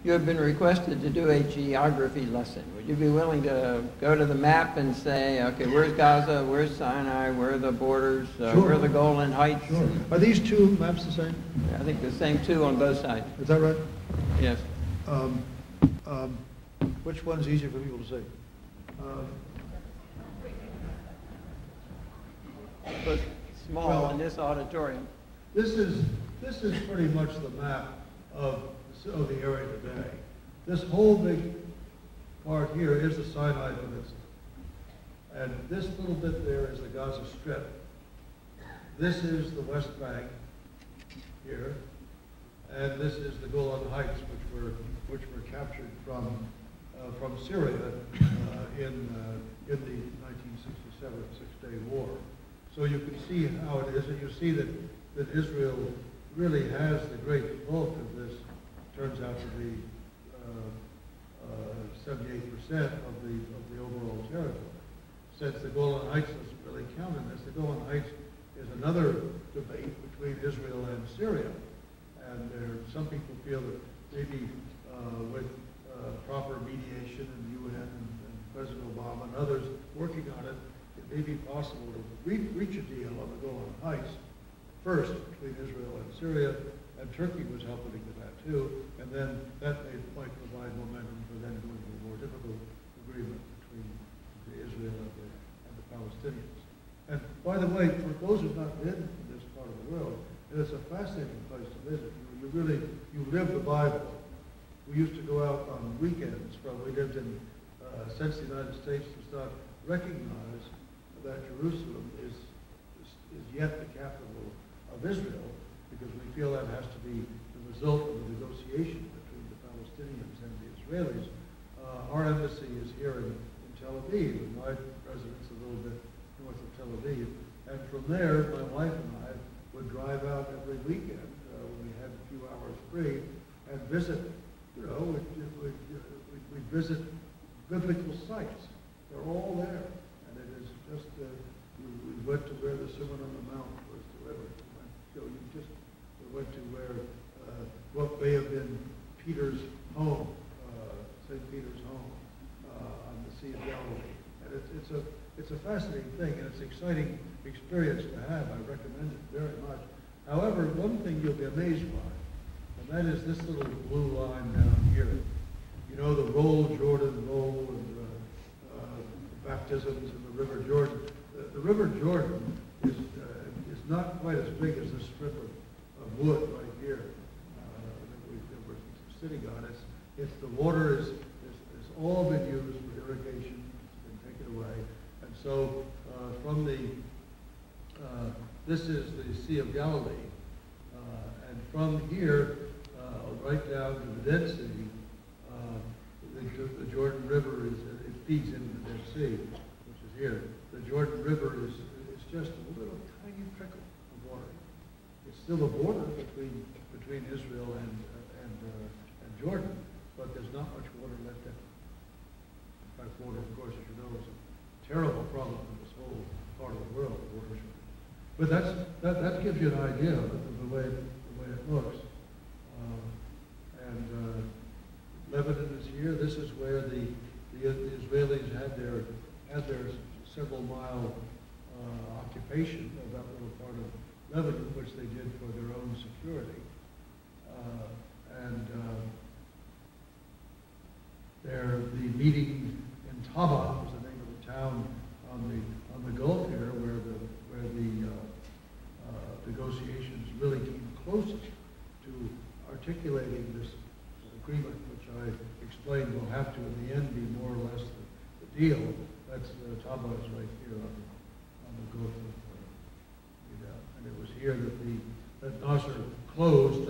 you have been requested to do a geography lesson. Would you be willing to go to the map and say, okay, where's Gaza, where's Sinai, where are the borders, Sure. where are the Golan Heights? Sure. Are these two maps the same? I think the same two on both sides. Is that right? Yes. Which one's easier for people to see? Both small Well, in this auditorium. This is pretty much the map of the area today. This whole big part here is the Sinai Peninsula. And this little bit there is the Gaza Strip. This is the West Bank here. And this is the Golan Heights, which were captured from Syria in the 1967 Six-Day War. So you can see how it is, and you see that Israel really has the great bulk of this. Turns out to be 78% of the overall territory. Since the Golan Heights doesn't really count in this, the Golan Heights is another debate between Israel and Syria. And some people feel that maybe with proper mediation in the UN and President Obama and others working on it, it may be possible to reach a deal on the Golan Heights first between Israel and Syria, and Turkey was helping with that too, and then that might provide momentum for then going to a more difficult agreement between Israel and the Palestinians. And by the way, for those who've not been in this part of the world, it's a fascinating place to visit. You live the Bible. We used to go out on weekends we lived in, since the United States does not recognize that Jerusalem is yet the capital of Israel, because we feel that has to be the result of the negotiation between the Palestinians and the Israelis. Our embassy is here in Tel Aviv, and my residence a little bit north of Tel Aviv. And from there, my wife and I would drive out every weekend when we had a few hours free and visit, we'd visit biblical sites. They're all there. And it is just, we went to where the Sermon on the Mount was delivered. We went to where, what may have been Peter's home, St. Peter's home on the Sea of Galilee. And it's a fascinating thing, and it's an exciting experience to have. I recommend it very much. However, one thing you'll be amazed by, and that is this little blue line down here. You know, the Jordan roll, and the baptisms in the River Jordan. The River Jordan is not quite as big as this strip of wood right here that we're sitting on. It's the water is all been used for irrigation. It's been taken away, and so from the this is the Sea of Galilee, and from here right down to the Dead Sea, the Jordan River it feeds into the Dead Sea, which is here. The Jordan River is just a little tiny trickle of water. It's still a border between Israel and Jordan, but there's not much water left in it. In fact, water, of course, as you know, is a terrible problem in this whole part of the world, water shortage. But that gives you an idea of the way it looks. Lebanon is here. This is where the Israelis had their several mile occupation of that little part of Lebanon, which they did for their own security. The meeting in Taba was the name of the town on the Gulf here, where the negotiations really came closest to articulating this agreement, which I explained will have to, in the end, be more or less the deal. That's Taba is right here on the Gulf of Edom. And it was here that Nasser closed